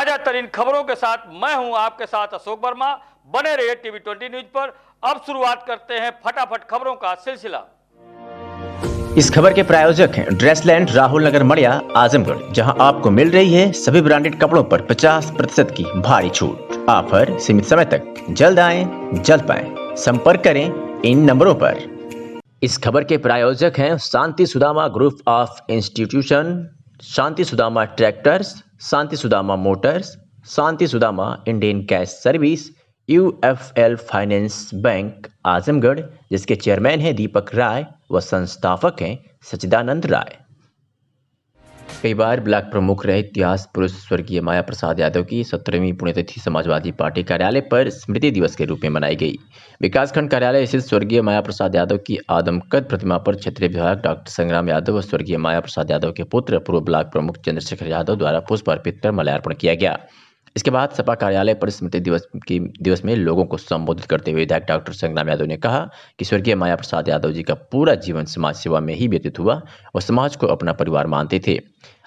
ताजा तरीन खबरों के साथ मैं हूं आपके साथ अशोक वर्मा। बने रहिए टीवी 20 न्यूज पर। अब शुरुआत करते हैं फटाफट खबरों का सिलसिला। इस खबर के प्रायोजक हैं ड्रेसलैंड, राहुल नगर, मड़िया, आजमगढ़, जहां आपको मिल रही है सभी ब्रांडेड कपड़ों पर 50% की भारी छूट। ऑफर सीमित समय तक। जल्द आएं, जल्द पाएं। संपर्क करें इन नंबरों पर। इस खबर के प्रायोजक हैं Shanti Sudama group of institution, Shanti Sudama tractors, Shanti Sudama motors, Shanti Sudama Indian cash service, UFL finance bank Azamgarh, जिसके चेयरमैन हैं दीपक राय व संस्थापक हैं सच्चिदानंद राय। कई बार ब्लॉक प्रमुख रहे इतिहास पुरुष स्वर्गीय माया प्रसाद यादव की 17वीं पुण्यतिथि समाजवादी पार्टी कार्यालय पर स्मृति दिवस के रूप में मनाई गई। विकासखंड कार्यालय स्थित स्वर्गीय माया प्रसाद यादव की आदमकद प्रतिमा पर क्षेत्रीय विधायक डॉक्टर संग्राम यादव व स्वर्गीय माया प्रसाद यादव के पुत्र पूर्व ब्लॉक प्रमुख चंद्रशेखर यादव द्वारा पुष्प अर्पित कर माल्यार्पण किया गया। इसके बाद सपा कार्यालय पर स्मृति दिवस में लोगों को संबोधित करते हुए विधायक डॉक्टर संग्राम यादव ने कहा कि स्वर्गीय माया प्रसाद यादव जी का पूरा जीवन समाज सेवा में ही व्यतीत हुआ और समाज को अपना परिवार मानते थे।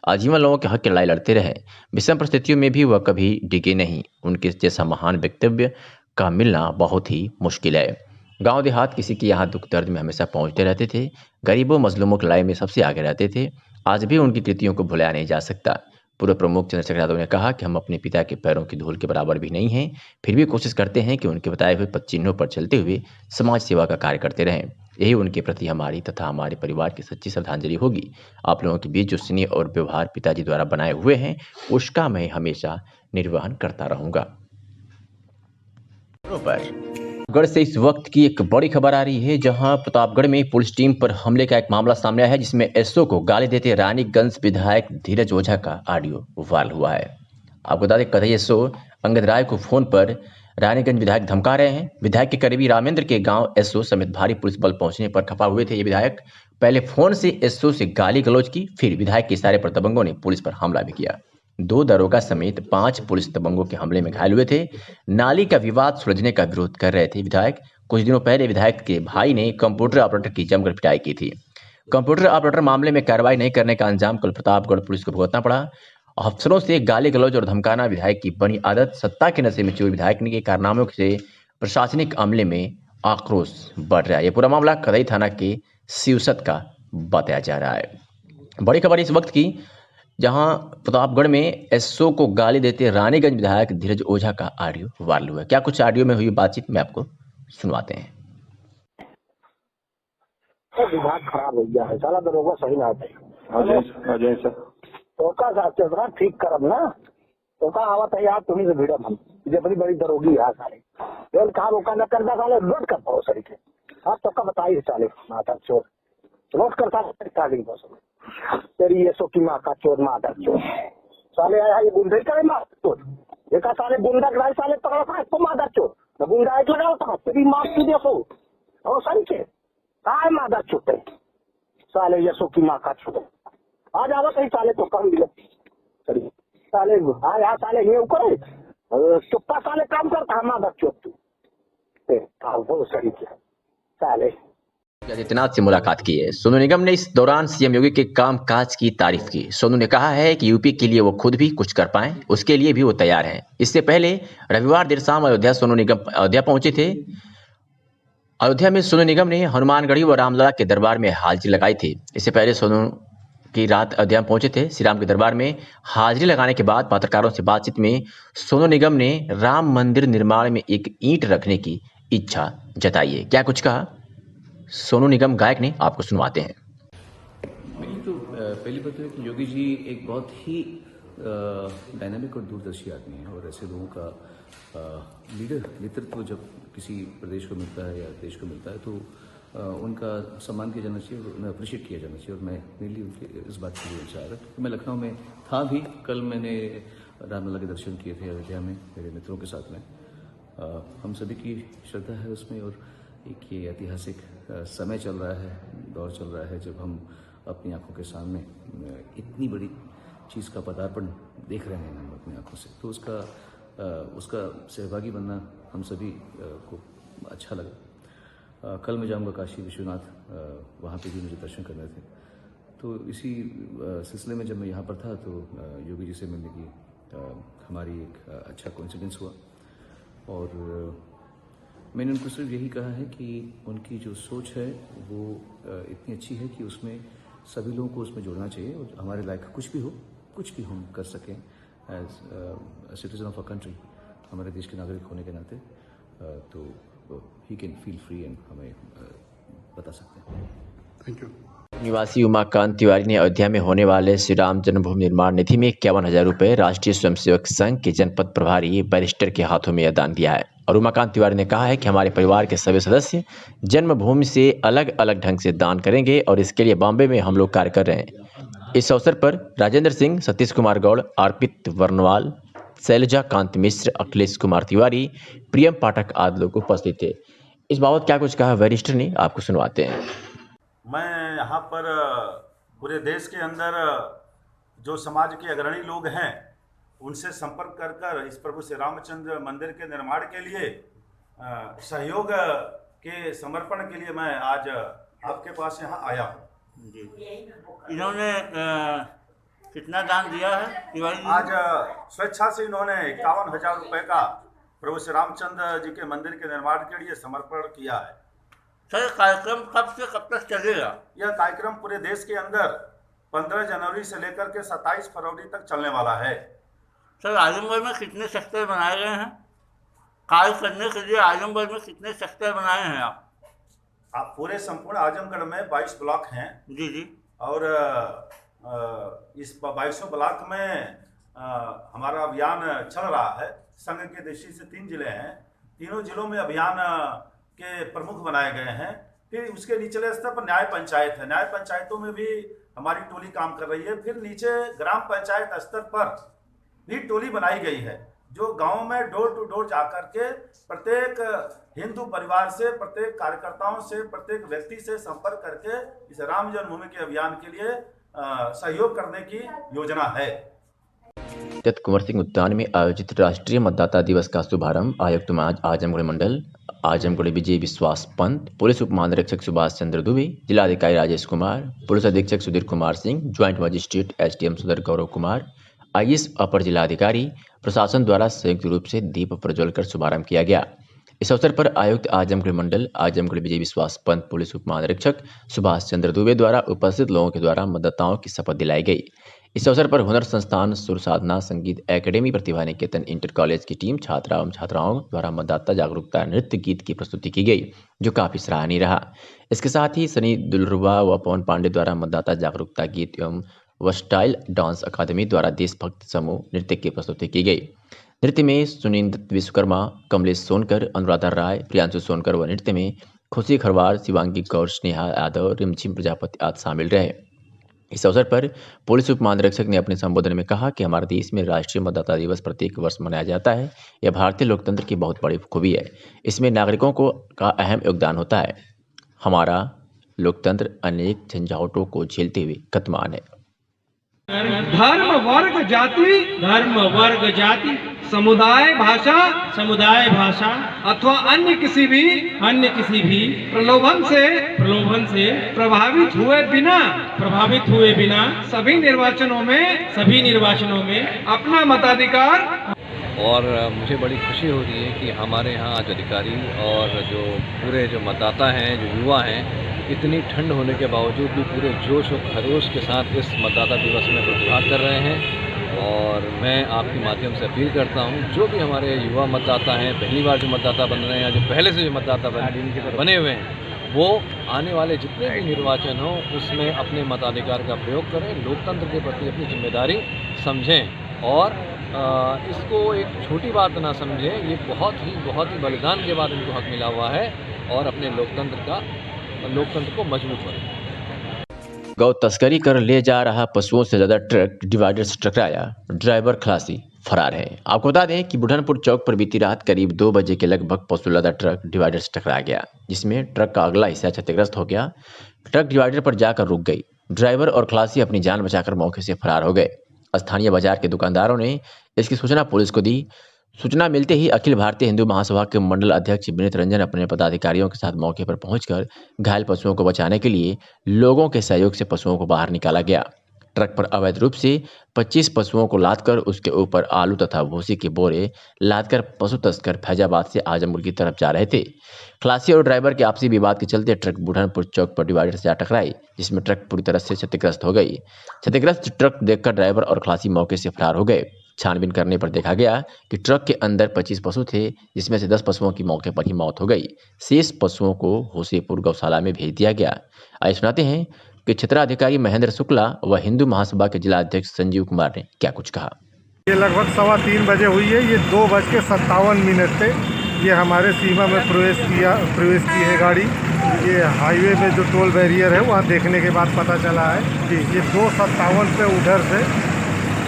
आजीवन लोगों के हक की लड़ाई लड़ते रहे। विषम परिस्थितियों में भी वह कभी डिगे नहीं। उनके जैसा महान व्यक्तित्व का मिलना बहुत ही मुश्किल है। गांव देहात किसी के यहाँ दुख दर्द में हमेशा पहुंचते रहते थे। गरीबों मजलूमों की लड़ाई में सबसे आगे रहते थे। आज भी उनकी कृतियों को भुलाया नहीं जा सकता। पूर्व प्रमुख चंद्रशेखर यादव ने कहा कि हम अपने पिता के पैरों की धूल के बराबर भी नहीं हैं, फिर भी कोशिश करते हैं कि उनके बताए हुए पद चिन्हों पर चलते हुए समाज सेवा का कार्य करते रहें। यही उनके प्रति हमारी तथा हमारे परिवार की सच्ची श्रद्धांजलि होगी। आप लोगों के बीच जो स्नेह और व्यवहार पिताजी द्वारा बनाए हुए हैं, उसका मैं हमेशा निर्वहन करता रहूंगा। प्रतापगढ़ से इस वक्त की एक बड़ी खबर आ रही है, जहां प्रतापगढ़ में पुलिस टीम पर हमले का एक मामला सामने आया है, जिसमें एसओ को गाली देते रानीगंज विधायक धीरज ओझा का ऑडियो वायरल हुआ है। आपको बता दें, कथित एसओ अंगद राय को फोन पर रानीगंज विधायक धमका रहे हैं। विधायक के करीबी रामेंद्र के गांव एसओ समेत भारी पुलिस बल पहुंचने पर खपा हुए थे। ये विधायक पहले फोन से एसओ से गाली गलौज की, फिर विधायक के इशारे पर दबंगों ने पुलिस पर हमला भी किया। 2 दरोगा समेत 5 पुलिस दबंगों के हमले में घायल हुए थे। नाली का विवाद सुलझने का विरोध कर रहे थे विधायक। कुछ दिनों पहले विधायक के भाई ने कंप्यूटर ऑपरेटर की जमकर पिटाई की थी। कंप्यूटर ऑपरेटर मामले में कार्रवाई नहीं करने का अंजाम कल प्रतापगढ़ पुलिस को भुगतना पड़ा। अफसरों से गाली गलौज और धमकाना विधायक की बनी आदत। सत्ता के नशे में चूर विधायक के कारनामों से प्रशासनिक अमले में आक्रोश बढ़ रहा है। यह पूरा मामला कदई थाना के सिवसत का बताया जा रहा है। बड़ी खबर इस वक्त की, जहां प्रतापगढ़ में एसओ को गाली देते रानीगंज विधायक धीरज ओझा का ऑडियो वायरल हुआ है। क्या कुछ ऑडियो में हुई बातचीत में आपको सुनवाते हैं। तो विभाग खराब हो गया है, साला दरोगा सही ना थे। अजय सर तो का चलना ठीक करब ना, तो का आवत है यार तुम्हें से भिड़ब हम जे बड़ी बड़ी दरोगी है साले। ये कहा रोका न करदा साले लोट कर पाओ सही के। आप तो का बताइए साले माता चोर लोट कर साले ताली बस तेरी ये सो की मां का चोर माता चोर साले आया ये गुंडे करे मां चोर। ये का साले गुंडा कराई साले पकड़ा था तो माता चोर न गुंडा एक लगाओ था तेरी मां की देखो और सही के काय मादा छूटे साले यसो की माँ का छूटे आज आवत है साले तो कम मिले साले यहाँ साले ये करे चुप्पा साले काम करता है मादा चुप वो सही किया साले। आदित्यनाथ से मुलाकात की है। सोनू निगम ने इस दौरान सीएम योगी के काम काज की तारीफ की। सोनू ने कहा है कि यूपी के लिए वो खुद भी कुछ कर पाएं, उसके लिए भी वो तैयार हैं। इससे पहले रविवार देर शाम सोनू निगम अयोध्या पहुंचे थे। अयोध्या में सोनू निगम ने हनुमानगढ़ी व रामलला के दरबार में हाजिरी लगाई थी। इससे पहले सोनू की रात अयोध्या में पहुंचे थे। श्री राम के दरबार में हाजिरी लगाने के बाद पत्रकारों से बातचीत में सोनू निगम ने राम मंदिर निर्माण में एक ईंट रखने की इच्छा जताई है। क्या कुछ कहा सोनू निगम गायक ने, आपको सुनवाते हैं। पहली बात है कि योगी जी एक बहुत ही डायनामिक और दूरदर्शी आदमी हैं और ऐसे लोगों का नेतृत्व जब किसी प्रदेश को मिलता है या देश को मिलता है तो उनका सम्मान किया जाना चाहिए और उन्हें अप्रिशिएट किया जाना चाहिए। और मैं मेनली उनके इस बात के लिए चाह रहा क्योंकि मैं लखनऊ में था भी। कल मैंने रामलला के दर्शन किए थे अयोध्या में मेरे मित्रों के साथ में। हम सभी की श्रद्धा है उसमें और एक ये ऐतिहासिक समय चल रहा है, दौर चल रहा है जब हम अपनी आंखों के सामने इतनी बड़ी चीज़ का पदार्पण देख रहे हैं हम अपनी आंखों से। तो उसका सहभागी बनना हम सभी को अच्छा लगा। कल मैं जाऊंगा काशी विश्वनाथ, वहाँ पे भी मुझे दर्शन करने थे। तो इसी सिलसिले में जब मैं यहाँ पर था तो योगी जी से मिलने की हमारी एक अच्छा कोइंसिडेंस हुआ और मैंने उनको सिर्फ यही कहा है कि उनकी जो सोच है वो इतनी अच्छी है कि उसमें सभी लोगों को उसमें जोड़ना चाहिए और हमारे लायक कुछ भी हम कर सकें as citizen of a country, हमारे देश के नागरिक होने के नाते, तो ही कैन फील फ्री एंड हमें बता सकते हैं। Thank you. निवासी उमाकांत तिवारी ने अयोध्या में होने वाले श्री राम जन्मभूमि निर्माण निधि में 51,000 रुपये राष्ट्रीय स्वयंसेवक संघ के जनपद प्रभारी बैरिस्टर के हाथों में दान दिया है। और उमाकांत तिवारी ने कहा है कि हमारे परिवार के सभी सदस्य जन्मभूमि से अलग अलग ढंग से दान करेंगे और इसके लिए बॉम्बे में हम लोग कार्य कर रहे हैं। इस अवसर पर राजेंद्र सिंह, सतीश कुमार गौड़, अर्पित वर्णवाल, शैलजा कांत मिश्र, अखिलेश कुमार तिवारी, प्रियम पाठक आदि लोग उपस्थित थे। इस बाबत क्या कुछ कहा बैरिस्टर ने, आपको सुनवाते हैं। मैं यहाँ पर पूरे देश के अंदर जो समाज के अग्रणी लोग हैं उनसे संपर्क कर कर इस प्रभु श्री रामचंद्र मंदिर के निर्माण के लिए सहयोग के समर्पण के लिए मैं आज आपके पास यहाँ आया हूँ। जी, इन्होंने कितना दान दिया है तिवारी जी? आज स्वेच्छा से इन्होंने 51,000 रुपये का प्रभु श्री रामचंद्र जी के मंदिर के निर्माण के लिए समर्पण किया है। सर, कार्यक्रम कब से कब तक चलेगा? यह कार्यक्रम पूरे देश के अंदर 15 जनवरी से लेकर के 27 फरवरी तक चलने वाला है। सर, आजमगढ़ में कितने सेक्टर बनाए गए हैं? कार्य करने के लिए आजमगढ़ में कितने सेक्टर बनाए हैं आप? पूरे संपूर्ण आजमगढ़ में 22 ब्लॉक हैं। जी जी। और इस 22 ब्लॉक में हमारा अभियान चल रहा है। संघ के दृष्टि से 3 जिले हैं, तीनों जिलों में अभियान के प्रमुख बनाए गए हैं। फिर उसके निचले स्तर पर न्याय पंचायत है, न्याय पंचायतों में भी हमारी टोली काम कर रही है। फिर नीचे ग्राम पंचायत स्तर पर भी टोली बनाई गई है जो गांव में डोर टू डोर जाकर के प्रत्येक हिंदू परिवार से, प्रत्येक कार्यकर्ताओं से, प्रत्येक व्यक्ति से संपर्क करके इस राम जन्मभूमि के अभियान के लिए सहयोग करने की योजना है। दत्त कुंवर सिंह उद्यान में आयोजित राष्ट्रीय मतदाता दिवस का शुभारंभ आयुक्त आजमगढ़ मंडल आजमगढ़ विजय विश्वास पंत, पुलिस उप महानिरीक्षक सुभाष चंद्र दुबे, जिलाधिकारी राजेश कुमार, पुलिस अधीक्षक Sudhir Kumar Singh, joint magistrate SDM सदर गौरव कुमार, आईएएस अपर जिलाधिकारी प्रशासन द्वारा संयुक्त रूप से दीप प्रज्वल कर शुभारंभ किया गया। इस अवसर पर आयुक्त आजमगढ़ मंडल आजमगढ़ विजय विश्वास पंत, पुलिस उप महानिरीक्षक सुभाष चंद्र दुबे द्वारा उपस्थित लोगों के द्वारा मतदाताओं की शपथ दिलाई गई। इस अवसर पर हुनर संस्थान सुर साधना संगीत academy Pratibha Niketan inter college की टीम छात्रा एवं छात्राओं द्वारा मतदाता जागरूकता नृत्य गीत की प्रस्तुति की गई जो काफी सराहनीय रहा। इसके साथ ही सनी दुलरुबा व पवन पांडे द्वारा मतदाता जागरूकता गीत एवं वर्सटाइल डांस अकादमी द्वारा देशभक्त समूह नृत्य की प्रस्तुति की गई। नृत्य में सुनींद्र विश्वकर्मा, कमलेश सोनकर, अनुराधा राय, प्रियांशु सोनकर व नृत्य में खुशी खरवार, शिवांगी गौर, स्नेहा यादव, रिमझिम प्रजापति आदि शामिल रहे। इस अवसर पर पुलिस उप महानिरीक्षक ने अपने संबोधन में कहा कि हमारे देश में राष्ट्रीय मतदाता दिवस प्रत्येक वर्ष मनाया जाता है। यह भारतीय लोकतंत्र की बहुत बड़ी खूबी है। इसमें नागरिकों का अहम योगदान होता है। हमारा लोकतंत्र अनेक झंझावटों को झेलते हुए गतिमान है। धर्म वर्ग जाति समुदाय भाषा अथवा अन्य किसी भी प्रलोभन से प्रभावित हुए बिना सभी निर्वाचनों में अपना मताधिकार। और मुझे बड़ी खुशी हो रही है कि हमारे यहाँ आज अधिकारी और जो पूरे जो मतदाता हैं, जो युवा हैं, इतनी ठंड होने के बावजूद भी पूरे जोश और खरोश के साथ इस मतदाता दिवस में प्रतिभाग कर रहे हैं। और मैं आपके माध्यम से अपील करता हूं, जो भी हमारे युवा मतदाता हैं, पहली बार जो मतदाता बन रहे हैं, जो पहले से जो मतदाता बने हुए हैं, वो आने वाले जितने भी निर्वाचन हो उसमें अपने मताधिकार का प्रयोग करें, लोकतंत्र के प्रति अपनी जिम्मेदारी समझें और इसको एक छोटी बात ना समझें। ये बहुत ही बलिदान के बाद इनको हक मिला हुआ है और अपने लोकतंत्र को मजबूत करें। गौ तस्करी कर ले जा रहा पशुओं से ज्यादा ट्रक डिवाइडर से टकराया, ड्राइवर खलासी फरार है। आपको बता दें कि बुढ़नपुर चौक पर बीती रात करीब 2 बजे के लगभग पशु लदा ट्रक डिवाइडर से टकरा गया, जिसमें ट्रक का अगला हिस्सा क्षतिग्रस्त हो गया। ट्रक डिवाइडर पर जाकर रुक गई। ड्राइवर और खलासी अपनी जान बचाकर मौके से फरार हो गए। स्थानीय बाजार के दुकानदारों ने इसकी सूचना पुलिस को दी। सूचना मिलते ही अखिल भारतीय हिंदू महासभा के मंडल अध्यक्ष विनीत रंजन अपने पदाधिकारियों के साथ मौके पर पहुंचकर घायल पशुओं को बचाने के लिए लोगों के सहयोग से पशुओं को बाहर निकाला गया। ट्रक पर अवैध रूप से 25 पशुओं को लादकर उसके ऊपर आलू तथा भूसी के बोरे लादकर पशु तस्कर फैजाबाद से आजमगढ़ की तरफ जा रहे थे। खलासी और ड्राइवर के आपसी विवाद के चलते ट्रक बुढ़नपुर चौक पर डिवाइडर से जा टकराई, जिसमें ट्रक पूरी तरह से क्षतिग्रस्त हो गई। क्षतिग्रस्त ट्रक देखकर ड्राइवर और खलासी मौके से फरार हो गए। छानबीन करने पर देखा गया कि ट्रक के अंदर 25 पशु थे, जिसमें से 10 पशुओं की मौके पर ही मौत हो गई। शेष पशुओं को होसेपुर गौशाला में भेज दिया गया। आइए सुनाते हैं कि क्षेत्राधिकारी महेंद्र शुक्ला व हिंदू महासभा के जिला अध्यक्ष संजीव कुमार ने क्या कुछ कहा। ये लगभग 3:15 बजे हुई है। ये 2:57 थे। ये हमारे सीमा में प्रवेश की है गाड़ी। ये हाईवे में जो टोल बैरियर है वहाँ देखने के बाद पता चला है कि ये 2:57 पे उधर से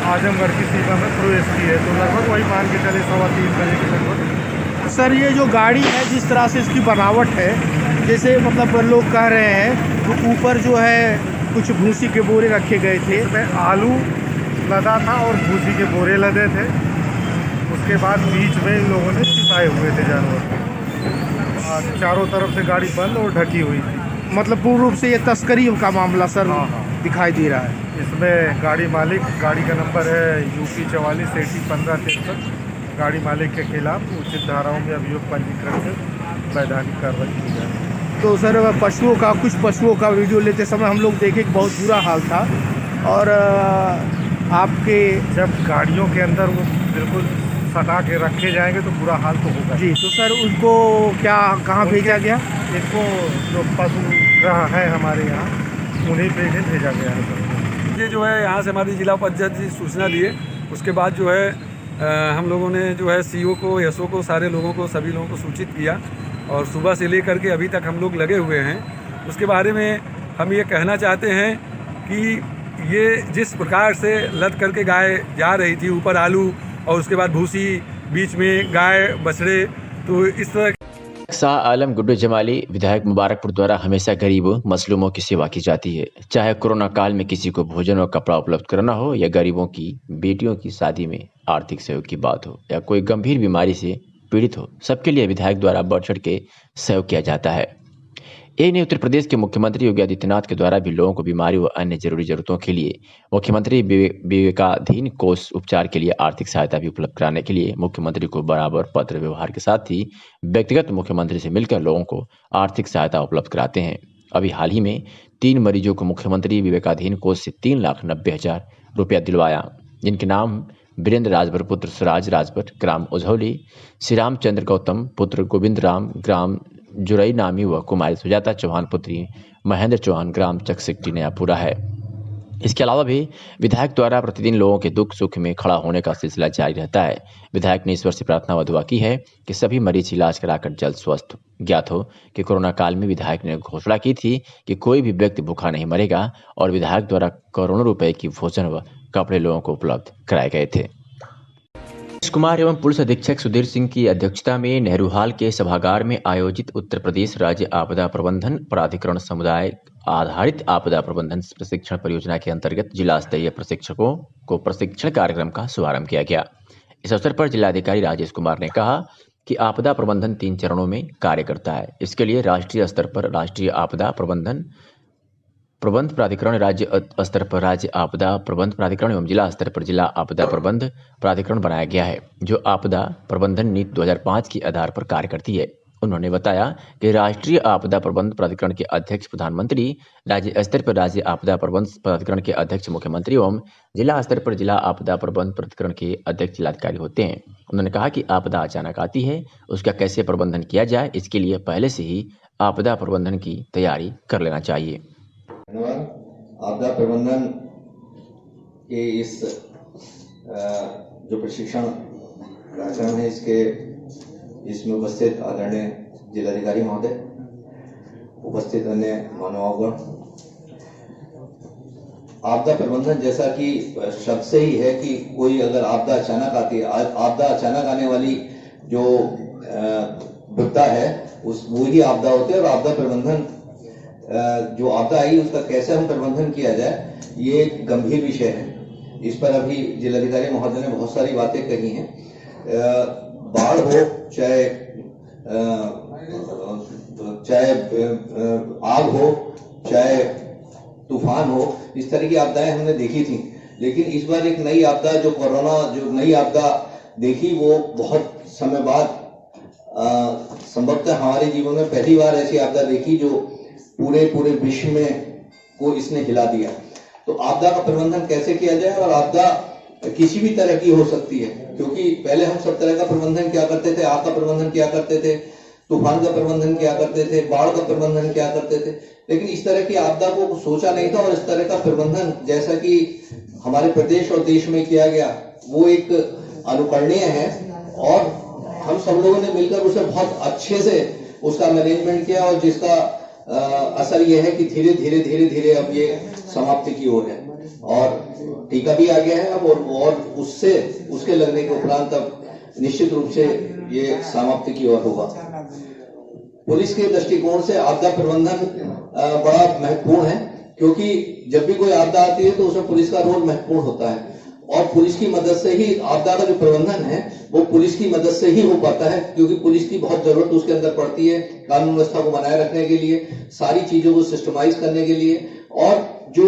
आजमगढ़ की सीमा में प्रवेश की है। तो लगभग वही मान के चले 3:15 बजे के लगभग। सर ये जो गाड़ी है जिस तरह से इसकी बनावट है, जैसे मतलब लोग कह रहे हैं तो ऊपर जो है कुछ भूसी के बोरे रखे गए थे। इसमें आलू लदा था और भूसी के बोरे लदे थे। उसके बाद बीच में इन लोगों ने छिपाए हुए थे जानवर। चारों तरफ से गाड़ी बंद और ढकी हुई थी। मतलब पूर्ण रूप से ये तस्करी का मामला सर हाँ। दिखाई दे रहा है। इसमें गाड़ी मालिक, गाड़ी का नंबर है UP 44 AT 1563। गाड़ी मालिक के खिलाफ उचित धाराओं में अभियोग पंजीकृत कर वैधानिक कार्रवाई की जाए। तो सर कुछ पशुओं का वीडियो लेते समय हम लोग देखे कि बहुत बुरा हाल था। और आपके जब गाड़ियों के अंदर वो बिल्कुल सटा के रखे जाएंगे तो बुरा हाल तो होगा जी। तो सर उनको कहाँ भेजा गया? इनको जो पशु ग्रह है हमारे यहाँ उन्हीं पे भेजा गया है। ये जो है यहाँ से हमारी जिला उपाध्यक्ष जी सूचना दिए, उसके बाद जो है हम लोगों ने जो है CO को, SO को, सारे लोगों को, सभी लोगों को सूचित किया और सुबह से लेकर के अभी तक हम लोग लगे हुए हैं। उसके बारे में हम ये कहना चाहते हैं कि ये जिस प्रकार से लद करके गाय जा रही थी, ऊपर आलू और उसके बाद भूसी, बीच में गाय बछड़े, तो इस तरह शाह आलम गुड्डू जमाली विधायक मुबारकपुर द्वारा हमेशा गरीबों मजलूमों की सेवा की जाती है। चाहे कोरोना काल में किसी को भोजन और कपड़ा उपलब्ध कराना हो, या गरीबों की बेटियों की शादी में आर्थिक सहयोग की बात हो, या कोई गंभीर बीमारी से पीड़ित हो, सबके लिए विधायक द्वारा बढ़ चढ़ के सहयोग किया जाता है। यही नहीं, उत्तर प्रदेश के मुख्यमंत्री योगी आदित्यनाथ के द्वारा भी लोगों को बीमारी व अन्य जरूरी जरूरतों के लिए मुख्यमंत्री विवेकाधीन कोष उपचार के लिए आर्थिक सहायता भी उपलब्ध कराने के लिए मुख्यमंत्री को बराबर पत्र व्यवहार के साथ ही व्यक्तिगत मुख्यमंत्री से मिलकर लोगों को आर्थिक सहायता उपलब्ध कराते हैं। अभी हाल ही में 3 मरीजों को मुख्यमंत्री विवेकाधीन कोष से 3,90,000 रुपया दिलवाया, जिनके नाम वीरेंद्र राजभर पुत्र स्वराज राजभर ग्राम उझौली, श्री रामचंद्र गौतम पुत्र गोविंद राम ग्राम जुरई नामी व कुमारी सुजाता चौहान पुत्री महेंद्र चौहान ग्राम चकसिकटी नयापुरा है। इसके अलावा भी विधायक द्वारा प्रतिदिन लोगों के दुख सुख में खड़ा होने का सिलसिला जारी रहता है। विधायक ने ईश्वर से प्रार्थना व दुआ की है कि सभी मरीज इलाज कराकर जल्द स्वस्थ। ज्ञात हो कि कोरोना काल में विधायक ने घोषणा की थी कि कोई भी व्यक्ति भूखा नहीं मरेगा, और विधायक द्वारा करोड़ों रुपए की भोजन व कपड़े लोगों को उपलब्ध कराए गए थे। कुमार एवं पुलिस अधीक्षक सुधीर सिंह की अध्यक्षता में नेहरू हॉल के सभागार में आयोजित उत्तर प्रदेश राज्य आपदा प्रबंधन प्राधिकरण समुदाय आधारित आपदा प्रबंधन प्रशिक्षण परियोजना के अंतर्गत जिला स्तरीय प्रशिक्षकों को प्रशिक्षण कार्यक्रम का शुभारंभ किया गया। इस अवसर पर जिलाधिकारी राजेश कुमार ने कहा कि आपदा प्रबंधन 3 चरणों में कार्य करता है। इसके लिए राष्ट्रीय स्तर पर राष्ट्रीय आपदा प्रबंध प्राधिकरण, राज्य स्तर पर राज्य आपदा प्रबंध प्राधिकरण एवं जिला स्तर पर जिला आपदा प्रबंध प्राधिकरण बनाया गया है, जो आपदा प्रबंधन नीति 2005 के आधार पर कार्य करती है। उन्होंने बताया कि राष्ट्रीय आपदा प्रबंध प्राधिकरण के अध्यक्ष प्रधानमंत्री, राज्य स्तर पर राज्य आपदा प्रबंध प्राधिकरण के अध्यक्ष मुख्यमंत्री एवं जिला स्तर पर जिला आपदा प्रबंध प्राधिकरण के अध्यक्ष जिलाधिकारी होते हैं। उन्होंने कहा कि आपदा अचानक आती है, उसका कैसे प्रबंधन किया जाए, इसके लिए पहले से ही आपदा प्रबंधन की तैयारी कर लेना चाहिए। आपदा प्रबंधन के इस जो प्रशिक्षण कार्यक्रम है इसमें उपस्थित आदरणीय जिलाधिकारी महोदय, उपस्थित अन्य मानवगण, आपदा प्रबंधन जैसा कि शब्द से ही है कि कोई अगर आपदा अचानक आती है, आपदा अचानक आने वाली जो विपदा है वही आपदा होती है। और आपदा प्रबंधन जो आपदा आई उसका कैसे हम प्रबंधन किया जाए, ये एक गंभीर विषय है। इस पर अभी जिलाधिकारी महोदय ने बहुत सारी बातें कही हैं। बाढ़ हो, चाहे आग हो, चाहे तूफान हो, इस तरह की आपदाएं हमने देखी थी, लेकिन इस बार एक नई आपदा जो कोरोना जो नई आपदा देखी वो बहुत समय बाद संभवतः हमारे जीवन में पहली बार ऐसी आपदा देखी जो पूरे विश्व में को इसने हिला दिया। तो आपदा का प्रबंधन कैसे किया जाए, और आपदा किसी भी तरह की हो सकती है, क्योंकि पहले हम सब तरह का प्रबंधन क्या करते थे, आग का प्रबंधन क्या करते थे, तूफान का प्रबंधन क्या करते थे, बाढ़ का प्रबंधन क्या करते थे, लेकिन इस तरह की आपदा को सोचा नहीं था। और इस तरह का प्रबंधन जैसा कि हमारे प्रदेश और देश में किया गया वो एक अनुकरणीय है, और हम सब लोगों ने मिलकर उसे बहुत अच्छे से उसका मैनेजमेंट किया, और जिसका असर यह है कि धीरे धीरे अब ये समाप्ति की ओर है, और टीका भी आ गया है अब, और उसके लगने के उपरांत अब निश्चित रूप से ये समाप्ति की ओर होगा। पुलिस के दृष्टिकोण से आपदा प्रबंधन बड़ा महत्वपूर्ण है, क्योंकि जब भी कोई आपदा आती है तो उसमें पुलिस का रोल महत्वपूर्ण होता है, और पुलिस की मदद से ही आपदा का जो प्रबंधन है वो पुलिस की मदद से ही हो पाता है, क्योंकि पुलिस की बहुत जरूरत उसके अंदर पड़ती है कानून व्यवस्था को बनाए रखने के लिए, सारी चीजों को सिस्टमाइज करने के लिए, और जो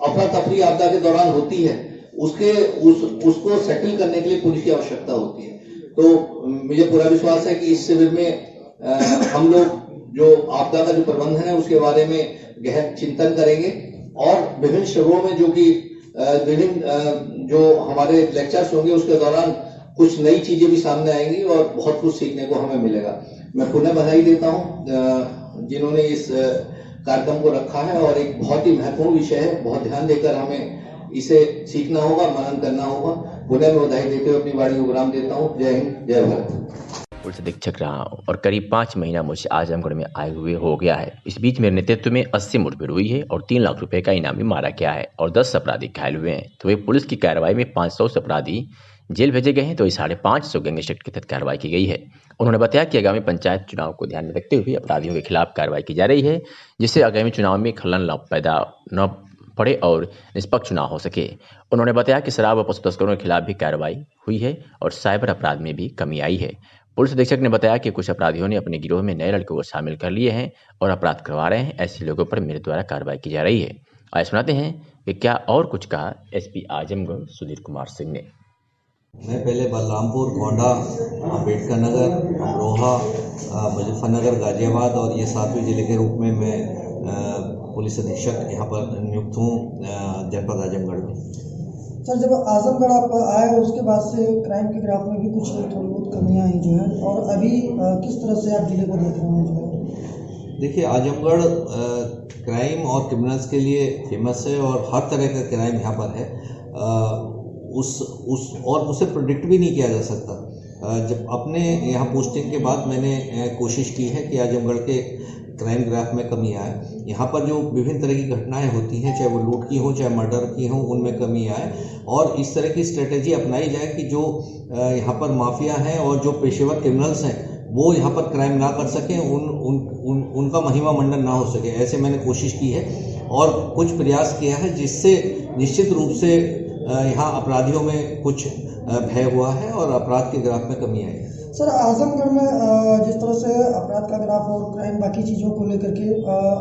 अफरा तफरी आपदा के दौरान होती है उसको सेटल करने के लिए पुलिस की आवश्यकता होती है। तो मुझे पूरा विश्वास है कि इस शिविर में हम लोग जो आपदा का जो प्रबंधन है उसके बारे में गहन चिंतन करेंगे, और विभिन्न शिविरों में जो कि विभिन्न जो हमारे लेक्चर्स होंगे उसके दौरान कुछ नई चीजें भी सामने आएंगी और बहुत कुछ सीखने को हमें मिलेगा। मैं पुनः बधाई देता हूं जिन्होंने इस कार्यक्रम को रखा है, और एक बहुत ही महत्वपूर्ण विषय है, बहुत ध्यान देकर हमें इसे सीखना होगा, मनन करना होगा। पुनः मैं बधाई देते हुए अपनी वाणी को विराम देता हूँ। जय हिंद, जय भारत। पुलिस अधीक्षक रहा हूं और करीब 5 महीना मुझे आजमगढ़ में आए हुए हो गया है। इस बीच मेरे नेतृत्व में 80 मुठभेड़ हुई है और 3 लाख रुपए का इनाम भी मारा गया है और 10 अपराधी घायल हुए हैं। तो वही पुलिस की कार्रवाई में 500 से अपराधी जेल भेजे गए हैं, तो 550 गैंगस्टर के तहत कार्रवाई की गई है। उन्होंने बताया कि आगामी पंचायत चुनाव को ध्यान में रखते हुए अपराधियों के खिलाफ कार्रवाई की जा रही है, जिससे आगामी चुनाव में खलल पैदा न पड़े और निष्पक्ष चुनाव हो सके। उन्होंने बताया कि शराब और पशु तस्करों के खिलाफ भी कार्रवाई हुई है और साइबर अपराध में भी कमी आई है। पुलिस अधीक्षक ने बताया कि कुछ अपराधियों ने अपने गिरोह में नए लड़कों को शामिल कर लिए हैं और अपराध करवा रहे हैं। ऐसे लोगों पर मेरे द्वारा कार्रवाई की जा रही है। आइए सुनाते हैं कि क्या और कुछ कहा एसपी आजमगढ़ सुधीर कुमार सिंह ने। मैं पहले बलरामपुर, गोंडा, अम्बेडकर नगर, अमरोहा, मुजफ्फरनगर, गाजियाबाद और ये 7वें जिले के रूप में मैं पुलिस अधीक्षक यहाँ पर नियुक्त हूँ जनपद आजमगढ़ में। सर, जब आजमगढ़ आप आए उसके बाद से क्राइम के ग्राफ में भी कुछ थोड़ी बहुत कमियां आई जो है, और अभी किस तरह से आप जिले को देख रहे हैं जो है? देखिए, आजमगढ़ क्राइम और क्रिमिनल्स के लिए फेमस है और हर तरह का क्राइम यहाँ पर है। और उसे प्रेडिक्ट भी नहीं किया जा सकता। जब अपने यहाँ पोस्टिंग के बाद मैंने कोशिश की है कि आजमगढ़ के क्राइम ग्राफ में कमी आए। यहाँ पर जो विभिन्न तरह की घटनाएं होती हैं, चाहे वो लूट की हो चाहे मर्डर की हो, उनमें कमी आए और इस तरह की स्ट्रेटेजी अपनाई जाए कि जो यहाँ पर माफिया हैं और जो पेशेवर क्रिमिनल्स हैं वो यहाँ पर क्राइम ना कर सकें, उनका महिमा मंडन ना हो सके। ऐसे मैंने कोशिश की है और कुछ प्रयास किया है, जिससे निश्चित रूप से यहाँ अपराधियों में कुछ भय हुआ है और अपराध के ग्राफ में कमी आई है। सर, आजमगढ़ में जिस तरह से अपराध का ग्राफ और क्राइम बाकी चीज़ों को लेकर के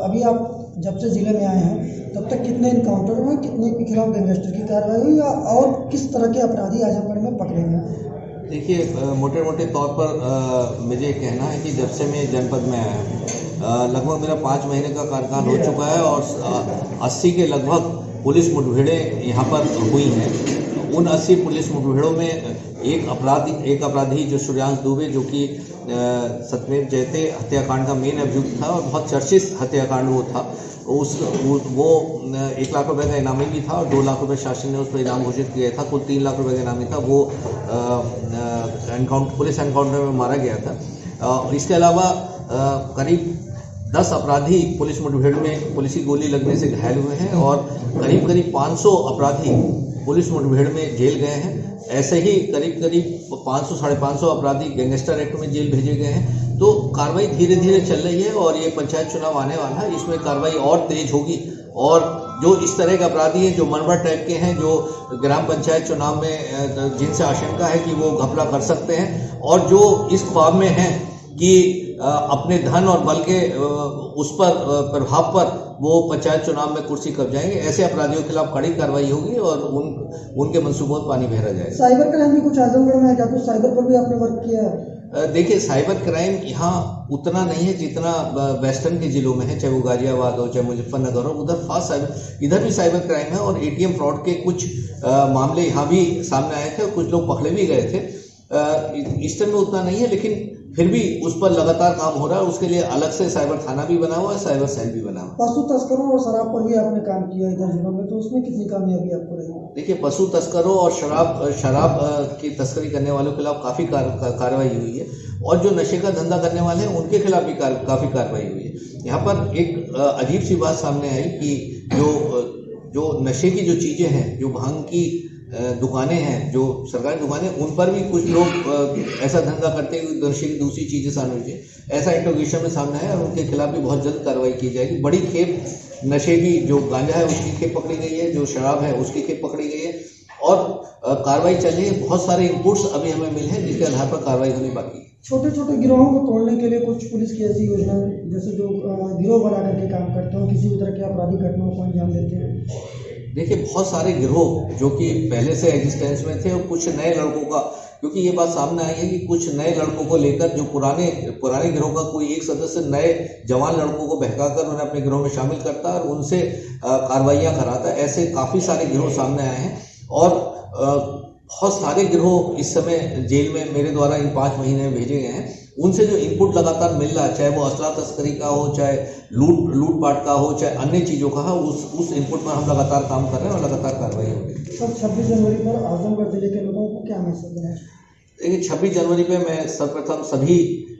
अभी आप जब से ज़िले में आए हैं तब तक कितने इनकाउंटर हुए, कितने के खिलाफ गैंगस्टर की कार्रवाई हुई, या और किस तरह के अपराधी आजमगढ़ में पकड़े गए? देखिए, मोटे मोटे तौर पर मुझे कहना है कि जब से मैं जनपद में आया हूँ लगभग मेरा 5 महीने का कार्यकाल हो चुका है और 80 के लगभग पुलिस मुठभेड़ें यहाँ पर हुई हैं। उन 80 पुलिस मुठभेड़ों में एक अपराधी जो सूर्यांश दुबे, जो कि सत्यमेव जयते हत्याकांड का मेन अभियुक्त था और बहुत चर्चित हत्याकांड वो था, वो 1 लाख रुपए का इनामी भी था और 2 लाख रुपए शासन ने उस पर इनाम घोषित किया था। कुल 3 लाख रुपए का इनामी था। वो पुलिस एनकाउंटर में मारा गया था। इसके अलावा करीब 10 अपराधी पुलिस मुठभेड़ में पुलिस की गोली लगने से घायल हुए हैं और करीब 500 अपराधी पुलिस मुठभेड़ में जेल गए हैं। ऐसे ही करीब 500-550 अपराधी गैंगस्टर एक्ट में जेल भेजे गए हैं। तो कार्रवाई धीरे धीरे चल रही है और ये पंचायत चुनाव आने वाला है, इसमें कार्रवाई और तेज होगी और जो इस तरह के अपराधी हैं, जो मनवर टाइप के हैं, जो ग्राम पंचायत चुनाव में जिनसे आशंका है कि वो घपला कर सकते हैं और जो इस ख्वाब में हैं कि अपने धन और बल के उस पर प्रभाव पर वो पंचायत चुनाव में कुर्सी कब्जाएंगे। ऐसे अपराधियों के खिलाफ कड़ी कार्रवाई होगी और उनके मंसूबों पर पानी फेरा जाएगा। साइबर क्राइम भी कुछ आजमगढ़ में है क्या? कुछ साइबर पर भी आपने वर्क किया है? देखिए, साइबर क्राइम यहाँ उतना नहीं है जितना वेस्टर्न के जिलों में है, चाहे वो गाजियाबाद हो चाहे मुजफ्फरनगर हो। उधर फास्ट साइबर, इधर भी साइबर क्राइम है और एटीएम फ्रॉड के कुछ मामले यहाँ भी सामने आए थे और कुछ लोग पकड़े भी गए थे। ईस्टर्न में उतना नहीं है, लेकिन फिर भी उस पर लगातार काम हो रहा है। उसके लिए अलग से साइबर थाना भी बना हुआ है, साइबर सेल भी बना हुआ है। पशु तस्करों और शराब पर भी आपने काम किया इधर जिलों में, तो उसमें कितनी कामयाबी आपको रही? देखिए, पशु तस्करों और शराब की तस्करी करने वालों के खिलाफ काफ़ी कार्रवाई हुई है और जो नशे का धंधा करने वाले हैं उनके खिलाफ भी काफ़ी कार्रवाई हुई है। यहाँ पर एक अजीब सी बात सामने आई कि जो नशे की जो चीज़ें हैं, जो भांग की दुकानें हैं, जो सरकारी दुकानें, उन पर भी कुछ लोग ऐसा धंधा करते हैं कि नशे की दूसरी चीज़ें सामने हुई है। ऐसा इंट्रोगेशन में सामने है और उनके खिलाफ भी बहुत जल्द कार्रवाई की जाएगी। बड़ी खेप नशे की, जो गांजा है उसकी खेप पकड़ी गई है, जो शराब है उसकी खेप पकड़ी गई है और कार्रवाई चल रही है। बहुत सारे इनपुट्स अभी हमें मिले हैं जिसके आधार पर कार्रवाई होनी बाकी है। छोटे छोटे गिरोहों को तोड़ने के लिए कुछ पुलिस की ऐसी योजना है, जैसे जो गिरोह बना करके काम करते हो, किसी भी तरह के आपराधिक घटनाओं को अंजाम देते हैं? देखिए, बहुत सारे गिरोह जो कि पहले से एग्जिस्टेंस में थे और कुछ नए लड़कों का, क्योंकि ये बात सामने आई है कि कुछ नए लड़कों को लेकर जो पुराने गिरोह का कोई एक सदस्य नए जवान लड़कों को बहकाकर उन्हें अपने गिरोह में शामिल करता है और उनसे कार्रवाइयाँ कराता है। ऐसे काफ़ी सारे गिरोह सामने आए हैं और बहुत सारे गिरोह इस समय जेल में मेरे द्वारा इन 5 महीने में भेजे गए हैं। उनसे जो इनपुट लगातार मिल रहा है, चाहे वो असला तस्करी का हो, चाहे लूटपाट का हो, चाहे अन्य चीज़ों का हो, उस इनपुट पर हम लगातार काम कर रहे हैं और लगातार कार्रवाई होगी। सर, 26 जनवरी पर आजमगढ़ जिले के लोगों को क्या मैसेज देना है? देखिए, 26 जनवरी पे मैं सर्वप्रथम सभी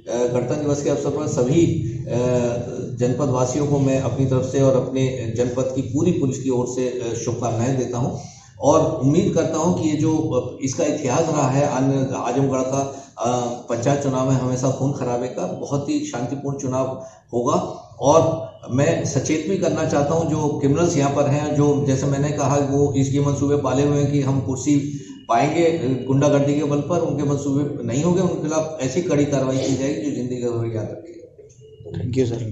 गणतंत्र दिवस के अवसर पर सभी जनपद वासियों को मैं अपनी तरफ से और अपने जनपद की पूरी पुलिस की ओर से शुभकामनाएं देता हूं और उम्मीद करता हूं कि ये जो इसका इतिहास रहा है आजमगढ़ का पंचायत चुनाव में हमेशा खून खराबे का, बहुत ही शांतिपूर्ण चुनाव होगा। और मैं सचेत भी करना चाहता हूं जो क्रिमिनल्स यहाँ पर हैं, जो जैसे मैंने कहा वो इसके मंसूबे पाले हुए हैं कि हम कुर्सी पाएंगे गुंडागर्दी के बल पर, उनके मंसूबे नहीं होंगे, उनके खिलाफ ऐसी कड़ी कार्रवाई की जाएगी जो जिंदगी भर याद रखेगी। Thank you sir.